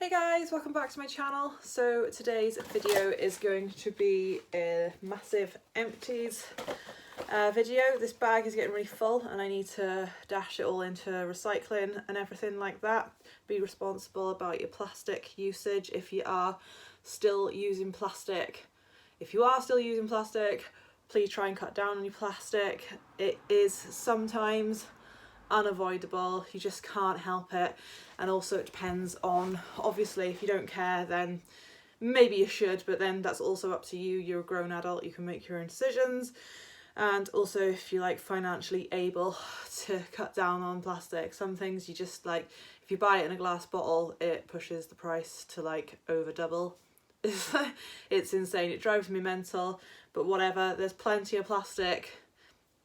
Hey guys, welcome back to my channel. So today's video is going to be a massive empties video. This bag is getting really full and I need to dash it all into recycling and everything like that. Be responsible about your plastic usage if you are still using plastic. If you are still using plastic, please try and cut down on your plastic. It is sometimes unavoidable, you just can't help it, and also it depends on, obviously if you don't care then maybe you should, but then that's also up to you. You're a grown adult, you can make your own decisions, and also if you're like financially able to cut down on plastic. Some things you just like, if you buy it in a glass bottle it pushes the price to like over double. It's insane, it drives me mental, but whatever, there's plenty of plastic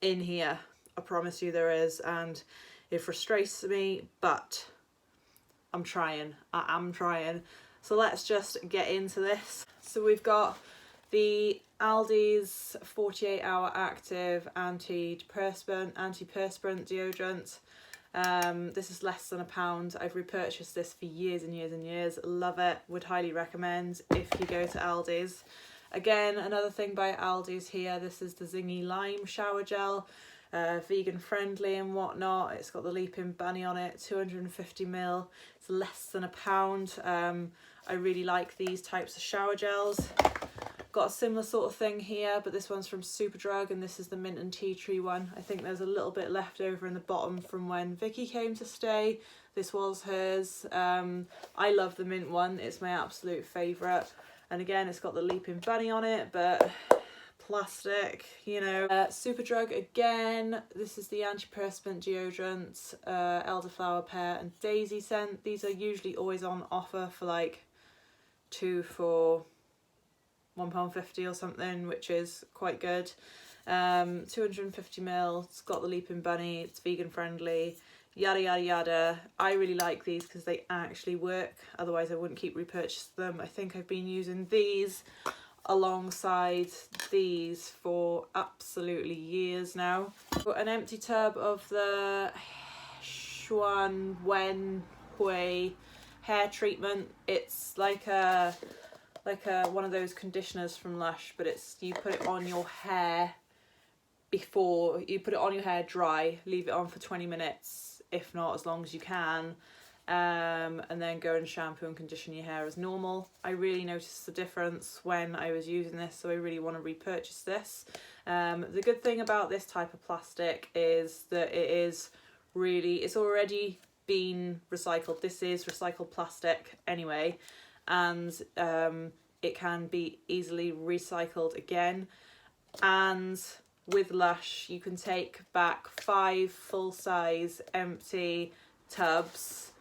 in here, I promise you there is, and it frustrates me, but I am trying. So let's just get into this. So we've got the Aldi's 48-hour active antiperspirant deodorant. This is less than £1. I've repurchased this for years and years and years. Love it, would highly recommend if you go to Aldi's. Again, another thing by Aldi's here, this is the Zingy Lime Shower Gel. Vegan friendly and whatnot. It's got the Leaping Bunny on it, 250ml. It's less than £1. I really like these types of shower gels. Got a similar sort of thing here, but this one's from Superdrug and this is the mint and tea tree one. I think there's a little bit left over in the bottom from when Vicky came to stay. This was hers. I love the mint one, it's my absolute favourite. And again, it's got the Leaping Bunny on it, but plastic, you know. Superdrug again, this is the antiperspirant deodorant, elderflower pear and daisy scent. These are usually always on offer for like 2 for £1.50 or something, which is quite good. 250ml, it's got the Leaping Bunny, it's vegan friendly, yada yada yada. I really like these because they actually work, otherwise I wouldn't keep repurchasing them. I think I've been using these alongside these for absolutely years now. Got an empty tub of the Xuan Wen Hui hair treatment. It's like a one of those conditioners from Lush, but it's, you put it on your hair before you put it on your hair dry, leave it on for 20 minutes, if not as long as you can, and then go and shampoo and condition your hair as normal. I really noticed the difference when I was using this, so I really want to repurchase this. The good thing about this type of plastic is that it's already been recycled. This is recycled plastic anyway, and it can be easily recycled again. And with Lush you can take back 5 full-size empty tubs,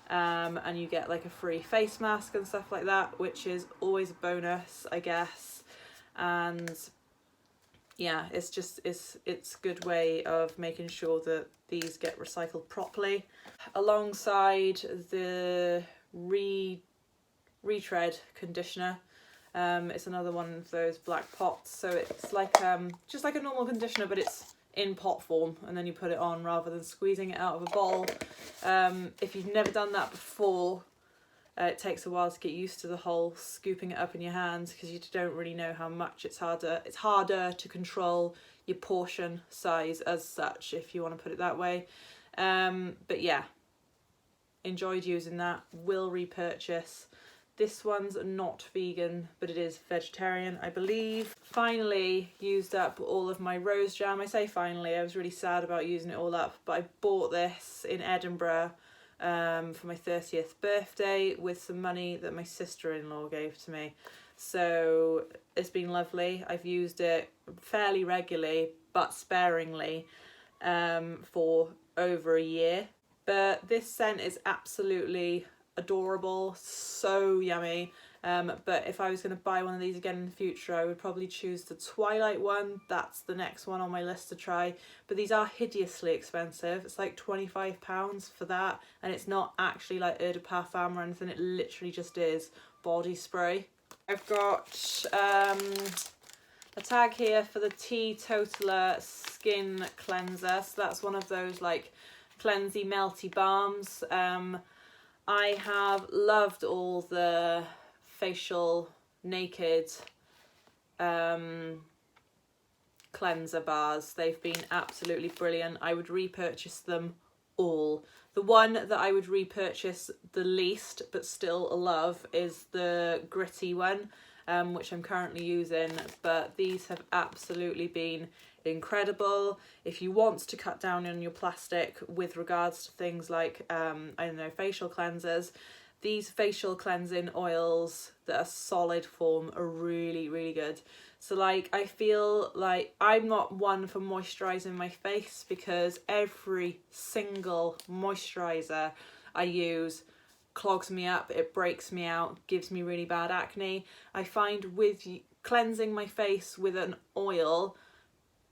and you get like a free face mask and stuff like that, which is always a bonus, I guess. And yeah, it's a good way of making sure that these get recycled properly. Alongside the retread conditioner, it's another one of those black pots, so it's like just like a normal conditioner, but it's in pot form, and then you put it on rather than squeezing it out of a bottle. If you've never done that before, it takes a while to get used to the whole scooping it up in your hands, because you don't really know how much. It's harder to control your portion size as such, if you want to put it that way. But yeah, enjoyed using that, will repurchase. This one's not vegan, but it is vegetarian, I believe. Finally used up all of my rose jam. I say finally, I was really sad about using it all up, but I bought this in Edinburgh for my 30th birthday with some money that my sister-in-law gave to me. So it's been lovely. I've used it fairly regularly, but sparingly, for over a year. But this scent is absolutely adorable, so yummy. But if I was going to buy one of these again in the future, I would probably choose the Twilight one. That's the next one on my list to try. But these are hideously expensive. It's like £25 for that, and it's not actually like eau de parfum or anything, it literally just is body spray. I've got a tag here for the Teetotaler Skin Cleanser. So that's one of those like cleansy melty balms. I have loved all the facial naked cleanser bars. They've been absolutely brilliant. I would repurchase them all. The one that I would repurchase the least but still love is the gritty one, which I'm currently using, but these have absolutely been incredible. If you want to cut down on your plastic with regards to things like I don't know, facial cleansers, these facial cleansing oils that are solid form are really, really good. So like, I feel like I'm not one for moisturising my face because every single moisturiser I use clogs me up, it breaks me out, gives me really bad acne. I find with cleansing my face with an oil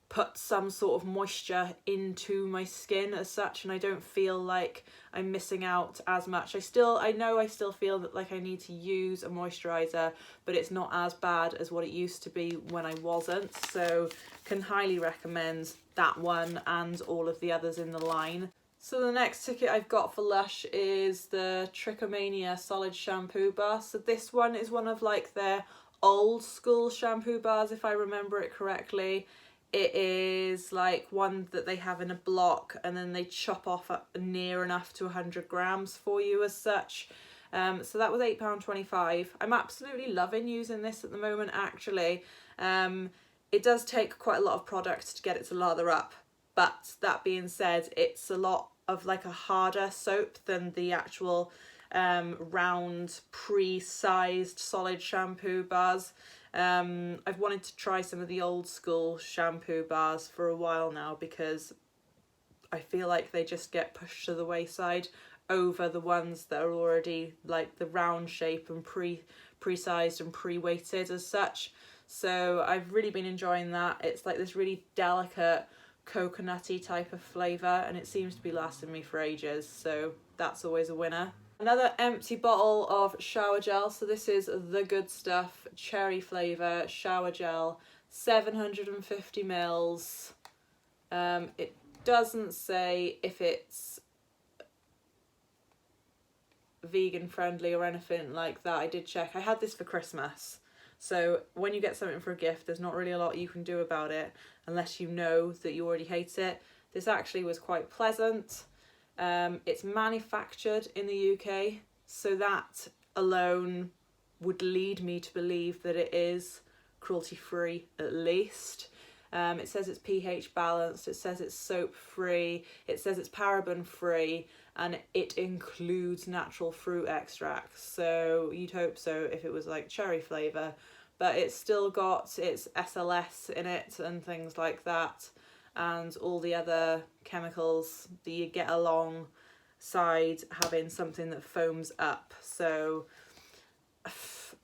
put some sort of moisture into my skin as such, and I don't feel like I'm missing out as much. I know I still feel that like I need to use a moisturiser, but it's not as bad as what it used to be when I wasn't. So can highly recommend that one and all of the others in the line. So the next ticket I've got for Lush is the Trichomania Solid Shampoo Bar. So this one is one of like their old school shampoo bars, if I remember it correctly. It is like one that they have in a block and then they chop off near enough to 100 grams for you as such. So that was £8.25. I'm absolutely loving using this at the moment actually. It does take quite a lot of product to get it to lather up, but that being said, it's a lot of like a harder soap than the actual round pre-sized solid shampoo bars. I've wanted to try some of the old school shampoo bars for a while now because I feel like they just get pushed to the wayside over the ones that are already like the round shape and pre-sized and pre-weighted as such. So I've really been enjoying that. It's like this really delicate coconutty type of flavour and it seems to be lasting me for ages, so that's always a winner. Another empty bottle of shower gel. So this is the Good Stuff cherry flavour shower gel, 750 mils. It doesn't say if it's vegan friendly or anything like that. I did check. I had this for Christmas. So when you get something for a gift, there's not really a lot you can do about it unless you know that you already hate it. This actually was quite pleasant. It's manufactured in the UK, so that alone would lead me to believe that it is cruelty-free at least. It says it's pH balanced, it says it's soap free, it says it's paraben free, and it includes natural fruit extracts. So you'd hope so if it was like cherry flavour, but it's still got its SLS in it and things like that, and all the other chemicals that you get alongside having something that foams up. So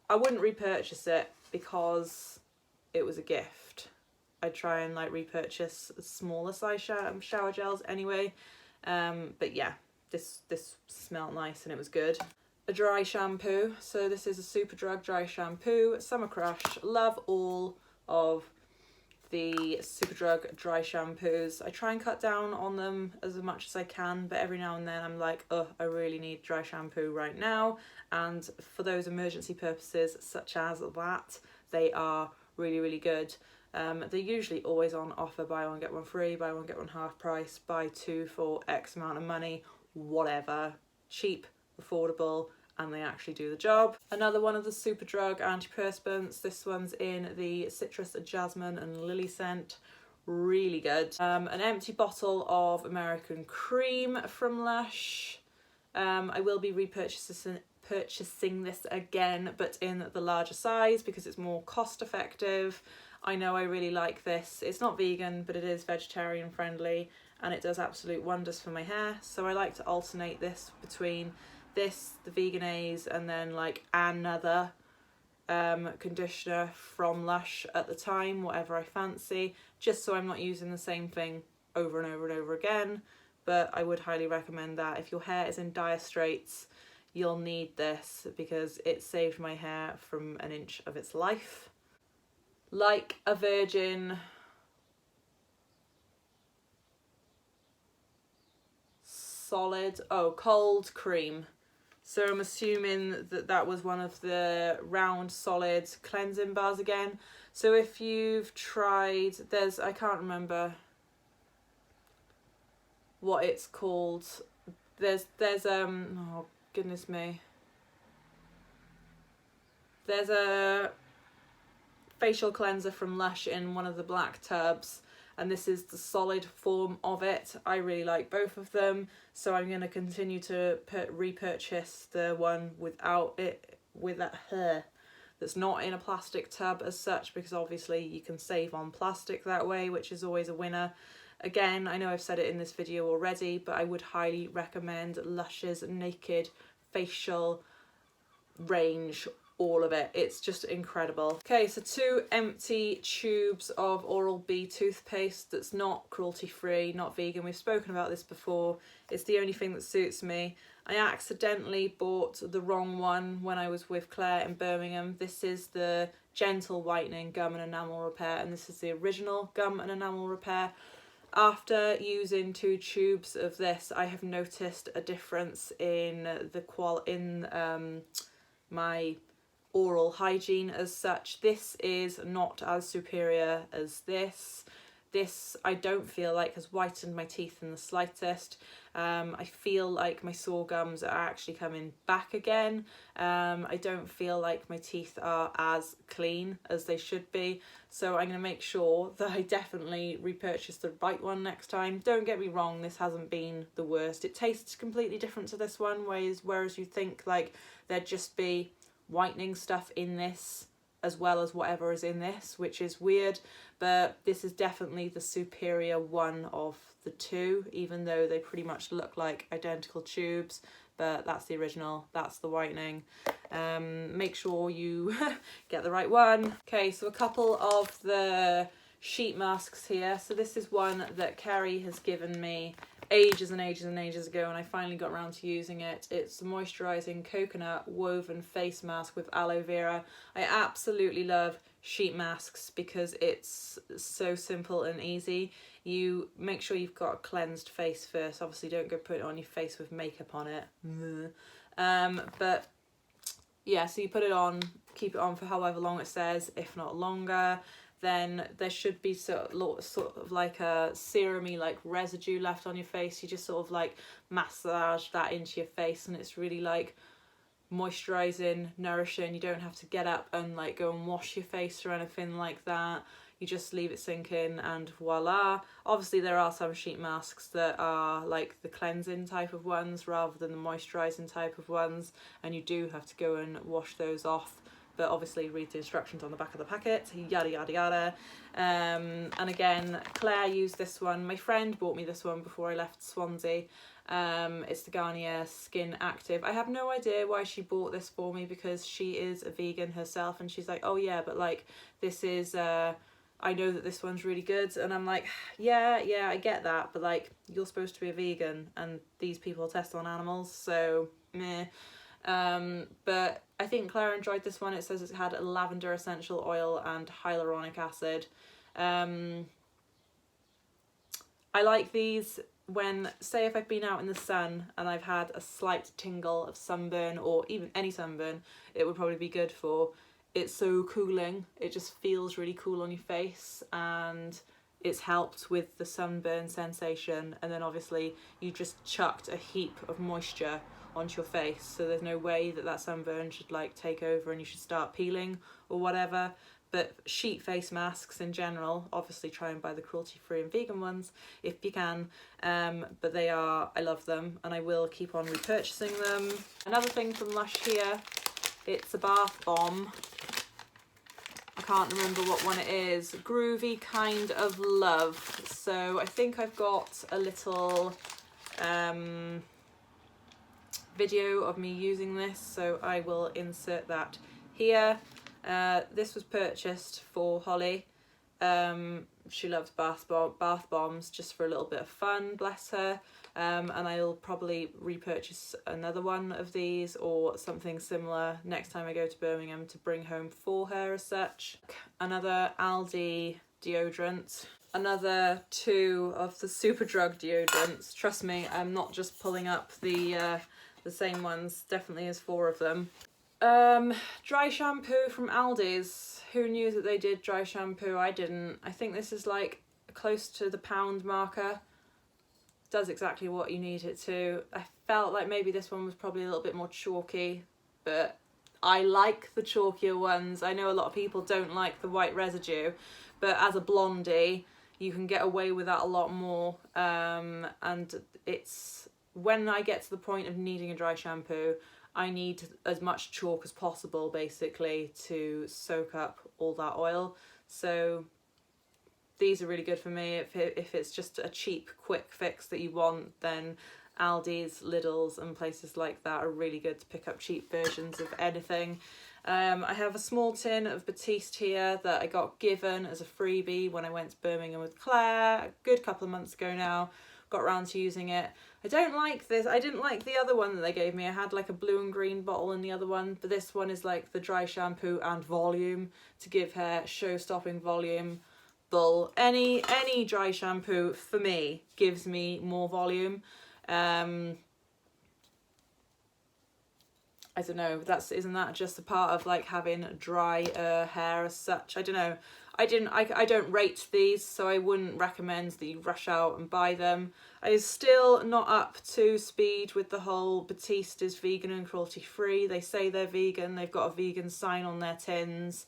I wouldn't repurchase it because it was a gift. I'd try and like repurchase smaller size shower gels anyway. But yeah, this smelled nice and it was good. A dry shampoo. So this is a Superdrug dry shampoo, Summer Crush. Love all of the Superdrug dry shampoos. I try and cut down on them as much as I can, but every now and then I'm like, oh, I really need dry shampoo right now. And for those emergency purposes such as that, they are really, really good. They're usually always on offer, buy one get one free, buy one get one half price, buy two for X amount of money, whatever. Cheap, affordable, and they actually do the job. Another one of the Superdrug antiperspirants. This one's in the citrus, jasmine and lily scent. Really good. An empty bottle of American Cream from Lush. I will be purchasing this again, but in the larger size because it's more cost effective. I know I really like this. It's not vegan, but it is vegetarian friendly and it does absolute wonders for my hair. So I like to alternate this between this, the Vegan-A's, and then like another conditioner from Lush at the time, whatever I fancy, just so I'm not using the same thing over and over and over again. But I would highly recommend that. If your hair is in dire straits, you'll need this because it saved my hair from an inch of its life. Like a Virgin cold cream. So I'm assuming that that was one of the round solid cleansing bars again. So if you've tried, I can't remember what it's called. There's oh goodness me. There's a facial cleanser from Lush in one of the black tubs, and this is the solid form of it. I really like both of them, so I'm going to continue to repurchase the one without it, with that hair that's not in a plastic tub as such, because obviously you can save on plastic that way, which is always a winner. Again, I know I've said it in this video already, but I would highly recommend Lush's Naked Facial range, all of it. It's just incredible. Okay, so 2 empty tubes of Oral-B toothpaste that's not cruelty free, not vegan. We've spoken about this before. It's the only thing that suits me. I accidentally bought the wrong one when I was with Claire in Birmingham. This is the Gentle Whitening Gum and Enamel Repair, and this is the original Gum and Enamel Repair. After using 2 tubes of this, I have noticed a difference in the my oral hygiene as such. This is not as superior as this. This I don't feel like has whitened my teeth in the slightest. I feel like my sore gums are actually coming back again. I don't feel like my teeth are as clean as they should be. So I'm going to make sure that I definitely repurchase the right one next time. Don't get me wrong, this hasn't been the worst. It tastes completely different to this one, whereas you think like there'd just be whitening stuff in this as well as whatever is in this, which is weird, but this is definitely the superior one of the 2, even though they pretty much look like identical tubes, but that's the original, that's the whitening. Make sure you get the right one. Okay, so a couple of the sheet masks here. So this is one that Carrie has given me ages and ages and ages ago, and I finally got around to using it. It's the moisturising coconut woven face mask with aloe vera. I absolutely love sheet masks because it's so simple and easy. You make sure you've got a cleansed face first. Obviously don't go put it on your face with makeup on it. But yeah, so you put it on, keep it on for however long it says, if not longer. Then there should be sort of like a serum-y like residue left on your face. You just sort of like massage that into your face, and it's really like moisturising, nourishing. You don't have to get up and like go and wash your face or anything like that. You just leave it sink in and voila. Obviously there are some sheet masks that are like the cleansing type of ones rather than the moisturising type of ones, and you do have to go and wash those off. But obviously read the instructions on the back of the packet, yada yada yada. And again, Claire used this one. My friend bought me this one before I left Swansea. It's the Garnier Skin Active. I have no idea why she bought this for me, because she is a vegan herself, and she's like, oh yeah, but like this is I know that this one's really good, and I'm like, yeah, I get that, but like you're supposed to be a vegan and these people test on animals, so meh. But I think Claire enjoyed this one. It says it had a lavender essential oil and hyaluronic acid. I like these when, say if I've been out in the sun and I've had a slight tingle of sunburn, or even any sunburn, it would probably be good for. It's so cooling. It just feels really cool on your face, and it's helped with the sunburn sensation. And then obviously you just chucked a heap of moisture onto your face, so there's no way that sunburn should like take over and you should start peeling or whatever. But sheet face masks in general, obviously try and buy the cruelty free and vegan ones if you can, but I love them, and I will keep on repurchasing them. Another thing from Lush here, it's a bath bomb. I can't remember what one it is. Groovy Kind of Love. So I think I've got a little video of me using this, so I will insert that here. This was purchased for Holly. She loves bath bombs just for a little bit of fun, bless her. And I'll probably repurchase another one of these or something similar next time I go to Birmingham to bring home for her as such. Another Aldi deodorant. Another 2 of the Superdrug deodorants. Trust me, I'm not just pulling up the the same ones, definitely as 4 of them. Dry shampoo from Aldi's. Who knew that they did dry shampoo? I didn't. I think this is like close to the pound marker. Does exactly what you need it to. I felt like maybe this one was probably a little bit more chalky, but I like the chalkier ones. I know a lot of people don't like the white residue, but as a blondie, you can get away with that a lot more. And it's when I get to the point of needing a dry shampoo, I need as much chalk as possible, basically, to soak up all that oil. So these are really good for me. If it's just a cheap, quick fix that you want, then Aldi's, Lidl's and places like that are really good to pick up cheap versions of anything. I have a small tin of Batiste here that I got given as a freebie when I went to Birmingham with Claire a good couple of months ago now. Got around to using it. I don't like this. I didn't like the other one that they gave me. I had like a blue and green bottle in the other one, but this one is like the dry shampoo and volume to give hair show-stopping volume. Any dry shampoo for me gives me more volume. I don't know, isn't that just a part of like having dry hair as such? I don't know. I don't rate these, so I wouldn't recommend that you rush out and buy them. I'm still not up to speed with the whole Batiste is vegan and cruelty free. They say they're vegan, they've got a vegan sign on their tins,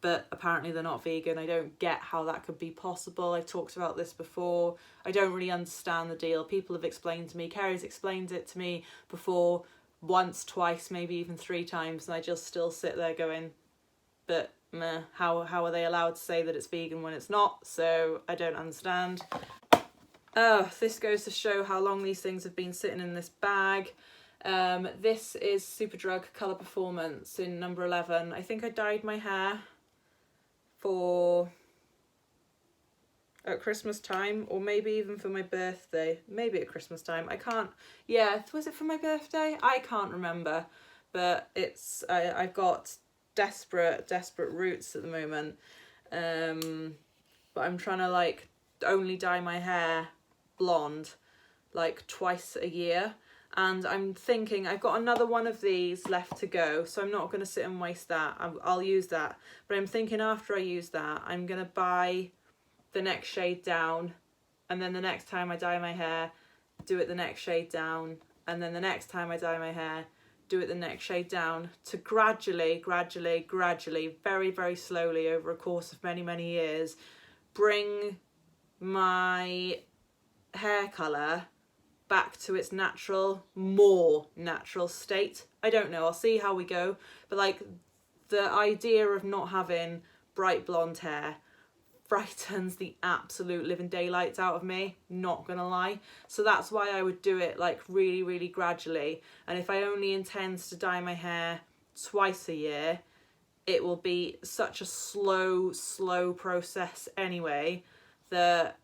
but apparently they're not vegan. I don't get how that could be possible. I've talked about this before. I don't really understand the deal. People have explained to me, Kerry's explained it to me before, once, twice, maybe even 3 times, and I just still sit there going, but meh, how are they allowed to say that it's vegan when it's not? So I don't understand. Oh, this goes to show how long these things have been sitting in this bag. This is Superdrug Colour Performance in number 11. I think I dyed my hair at Christmas time, or maybe even for my birthday. Maybe at Christmas time. I can't. Yeah, was it for my birthday? I can't remember. But I've got desperate roots at the moment. But I'm trying to like only dye my hair blonde like twice a year. And I'm thinking I've got another one of these left to go, so I'm not going to sit and waste that. I'll use that. But I'm thinking after I use that, I'm going to buy the next shade down, and then the next time I dye my hair, do it the next shade down, and then the next time I dye my hair, do it the next shade down, to gradually, very, very slowly over a course of many, many years, bring my hair colour back to its more natural state. I don't know, I'll see how we go, but like the idea of not having bright blonde hair frightens the absolute living daylights out of me, not gonna lie. So that's why I would do it like really, really gradually. And if I only intend to dye my hair twice a year, it will be such a slow process anyway that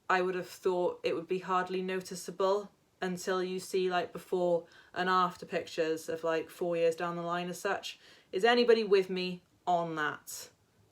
I would have thought it would be hardly noticeable until you see like before and after pictures of like 4 years down the line as such. Is anybody with me on that?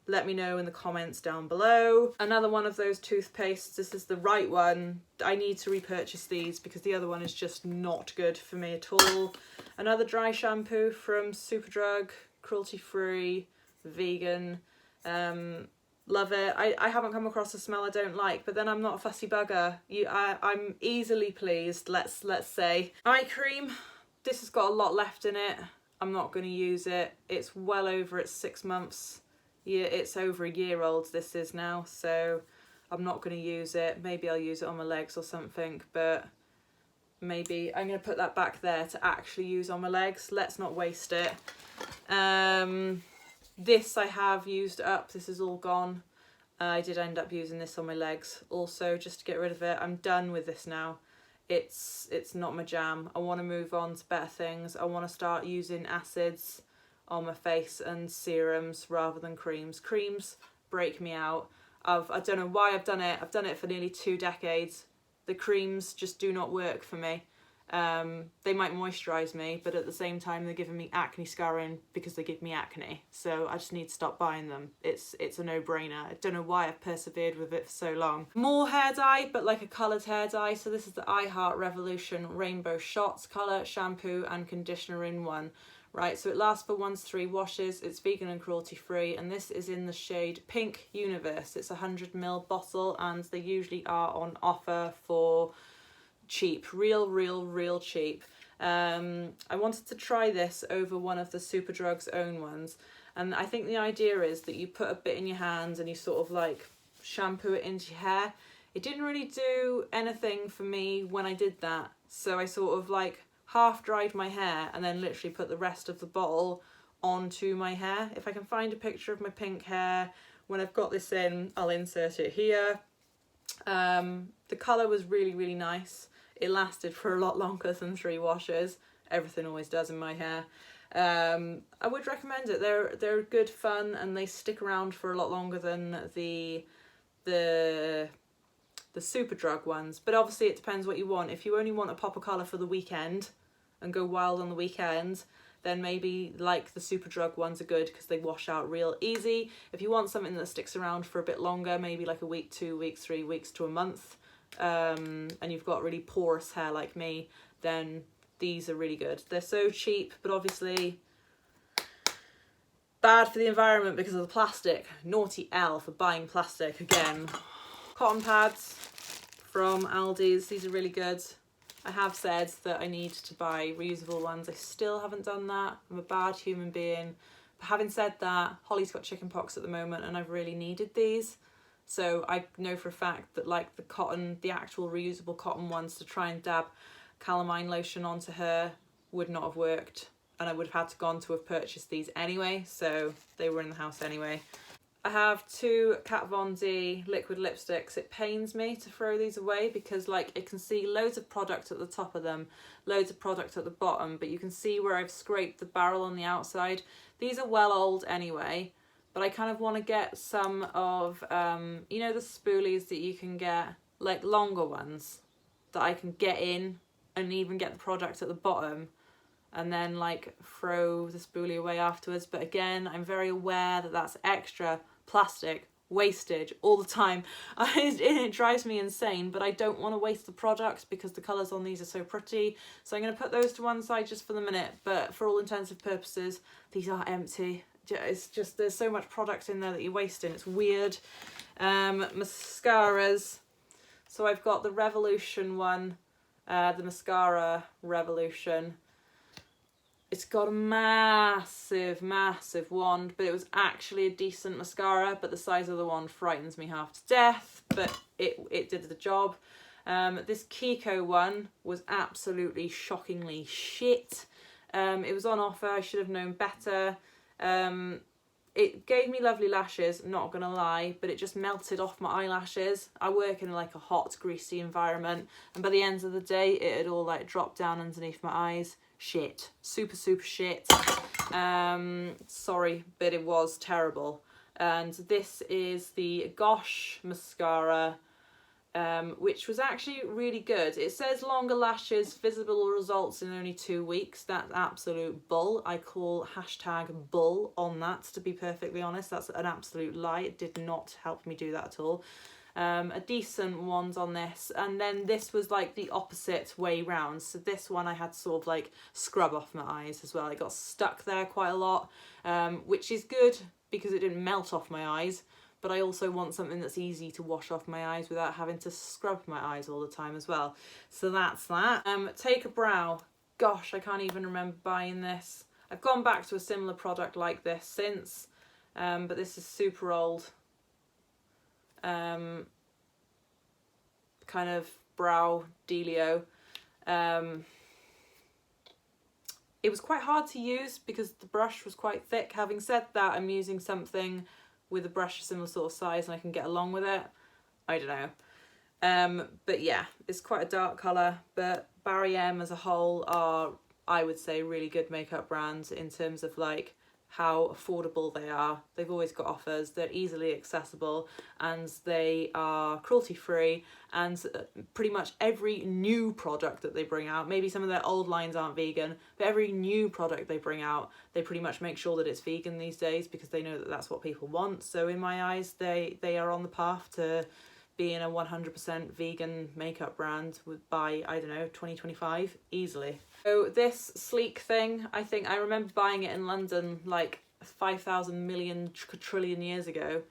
Let me know in the comments down below. Another one of those toothpastes. This is the right one. I need to repurchase these because the other one is just not good for me at all. Another dry shampoo from Superdrug, cruelty free, vegan. Love it. I haven't come across a smell I don't like, but then I'm not a fussy bugger. I'm easily pleased, let's say. Eye cream. This has got a lot left in it. I'm not going to use it. It's well over its 6 months. Yeah, it's over a year old this is now, so I'm not going to use it. Maybe I'll use it on my legs or something, but maybe I'm going to put that back there to actually use on my legs. Let's not waste it. This I have used up. This is all gone. I did end up using this on my legs also just to get rid of it. I'm done with this now. It's not my jam. I want to move on to better things. I want to start using acids on my face and serums rather than creams. Creams break me out. I don't know why I've done it. I've done it for nearly 2 decades. The creams just do not work for me. They might moisturize me, but at the same time they're giving me acne scarring because they give me acne, so I just need to stop buying them. It's a no-brainer. I don't know why I've persevered with it for so long. More hair dye, but like a coloured hair dye. So this is the I Heart Revolution Rainbow Shots colour shampoo and conditioner in one. Right, so it lasts for 1 to 3 washes, it's vegan and cruelty free, and this is in the shade Pink Universe. It's a 100ml bottle, and they usually are on offer for cheap, real cheap. I wanted to try this over one of the Superdrug's own ones, and I think the idea is that you put a bit in your hands and you sort of like shampoo it into your hair. It didn't really do anything for me when I did that, so I sort of like half dried my hair and then literally put the rest of the bottle onto my hair. If I can find a picture of my pink hair when I've got this in, I'll insert it here. The colour was really nice. It lasted for a lot longer than 3 washes. Everything always does in my hair. I would recommend it. They're good fun and they stick around for a lot longer than the Superdrug ones, but obviously it depends what you want. If you only want a pop of colour for the weekend and go wild on the weekend, then maybe like the Superdrug ones are good because they wash out real easy. If you want something that sticks around for a bit longer, maybe like a week, 2 weeks, 3 weeks to a month, and you've got really porous hair like me, then these are really good. They're so cheap, but obviously bad for the environment because of the plastic. Naughty L for buying plastic again. Cotton pads from Aldi's. These are really good. I have said that I need to buy reusable ones. I still haven't done that. I'm a bad human being. But having said that, Holly's got chickenpox at the moment and I've really needed these. So I know for a fact that like the cotton, the actual reusable cotton ones to try and dab calamine lotion onto her would not have worked. And I would have had to gone to have purchased these anyway. So they were in the house anyway. I have 2 Kat Von D liquid lipsticks. It pains me to throw these away because like it can see loads of product at the top of them, loads of product at the bottom, but you can see where I've scraped the barrel on the outside. These are well old anyway, but I kind of want to get some of, you know, the spoolies that you can get, like longer ones that I can get in and even get the product at the bottom and then like throw the spoolie away afterwards. But again, I'm very aware that that's extra plastic wastage all the time. It drives me insane, but I don't want to waste the product because the colours on these are so pretty. So I'm going to put those to one side just for the minute, but for all intents and purposes, these are empty. It's just, there's so much product in there that you're wasting. It's weird. Mascaras. So I've got the Revolution one, the Mascara Revolution. It's got a massive wand, but it was actually a decent mascara, but the size of the wand frightens me half to death, but it did the job. This Kiko one was absolutely shockingly shit. It was on offer, I should have known better. It gave me lovely lashes, not gonna lie, but it just melted off my eyelashes. I work in like a hot, greasy environment, and by the end of the day, it had all like dropped down underneath my eyes. Shit. Super shit. Sorry, but it was terrible. And this is the Gosh mascara, which was actually really good. It says longer lashes, visible results in only 2 weeks. That's absolute bull. I call hashtag bull on that, to be perfectly honest. That's an absolute lie. It did not help me do that at all. A decent wand on this, and then this was like the opposite way round. So this one I had to sort of like scrub off my eyes as well. It got stuck there quite a lot, which is good because it didn't melt off my eyes, but I also want something that's easy to wash off my eyes without having to scrub my eyes all the time as well. So that's that. Take a Brow. Gosh, I can't even remember buying this. I've gone back to a similar product like this since, but this is super old. Kind of brow dealio. It was quite hard to use because the brush was quite thick. Having said that, I'm using something with a brush similar sort of size and I can get along with it. I don't know. But yeah, it's quite a dark colour, but Barry M as a whole are, I would say, really good makeup brands in terms of like how affordable they are. They've always got offers, they're easily accessible, and they are cruelty free, and pretty much every new product that they bring out, maybe some of their old lines aren't vegan, but every new product they bring out, they pretty much make sure that it's vegan these days because they know that that's what people want. So in my eyes, they are on the path to being a 100% vegan makeup brand by, I don't know, 2025 easily. So this sleek thing, I think I remember buying it in London like 5,000 million trillion years ago.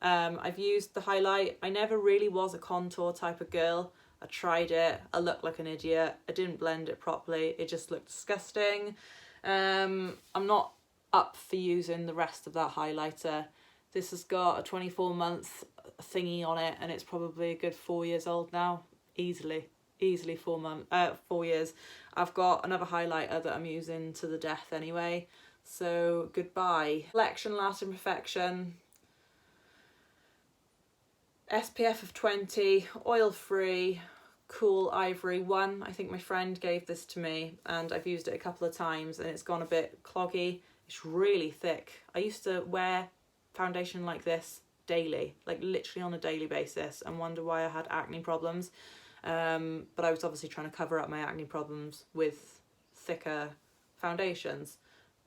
I've used the highlight. I never really was a contour type of girl. I tried it, I looked like an idiot, I didn't blend it properly, it just looked disgusting. I'm not up for using the rest of that highlighter. This has got a 24-month thingy on it, and it's probably a good 4 years old now. Easily 4 years. I've got another highlighter that I'm using to the death anyway. So goodbye. Collection lasting perfection. SPF of 20, oil free, cool ivory one. I think my friend gave this to me and I've used it a couple of times and it's gone a bit cloggy. It's really thick. I used to wear foundation like this daily, like literally on a daily basis, and wonder why I had acne problems. But I was obviously trying to cover up my acne problems with thicker foundations.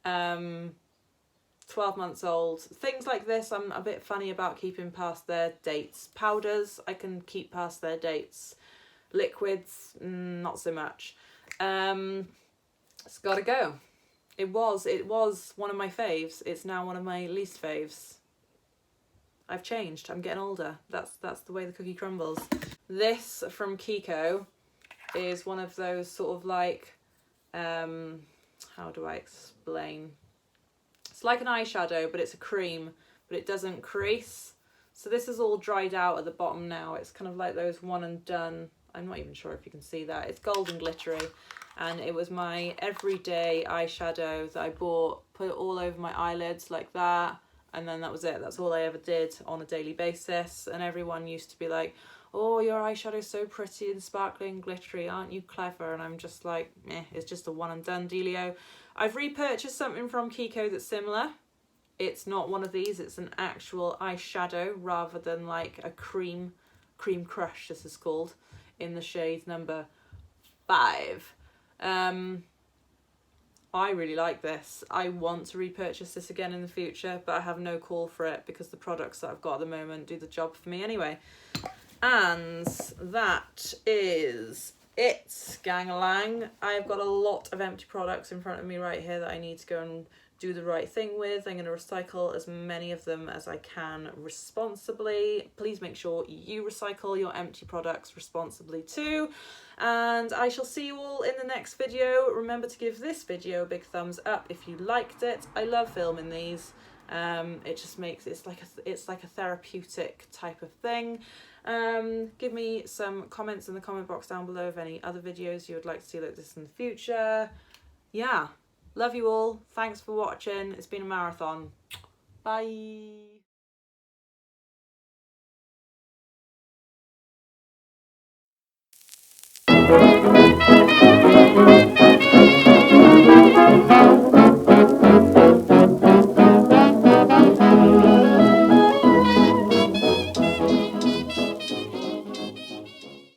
12 months old. Things like this I'm a bit funny about keeping past their dates. Powders I can keep past their dates. Liquids, not so much. It's gotta go. It was one of my faves. It's now one of my least faves. I've changed. I'm getting older. That's the way the cookie crumbles. This from Kiko is one of those sort of like, how do I explain? It's like an eyeshadow, but it's a cream, but it doesn't crease. So this is all dried out at the bottom now. It's kind of like those one and done. I'm not even sure if you can see that. It's golden glittery, and it was my everyday eyeshadow that I bought, put it all over my eyelids like that, and then that was it. That's all I ever did on a daily basis. And everyone used to be like, oh, your eyeshadow's so pretty and sparkling, glittery, aren't you clever? And I'm just like, it's just a one and done dealio. I've repurchased something from Kiko that's similar. It's not one of these, it's an actual eyeshadow rather than like a cream crush, this is called, in the shade number 5. I really like this. I want to repurchase this again in the future, but I have no call for it because the products that I've got at the moment do the job for me anyway. And that is it, gang-a-lang. I've got a lot of empty products in front of me right here that I need to go and do the right thing with. I'm going to recycle as many of them as I can responsibly. Please make sure you recycle your empty products responsibly too. And I shall see you all in the next video. Remember to give this video a big thumbs up if you liked it. I love filming these. It just makes it's like a therapeutic type of thing. Give me some comments in the comment box down below of any other videos you would like to see like this in the future. Yeah, love you all. Thanks for watching. It's been a marathon. Bye.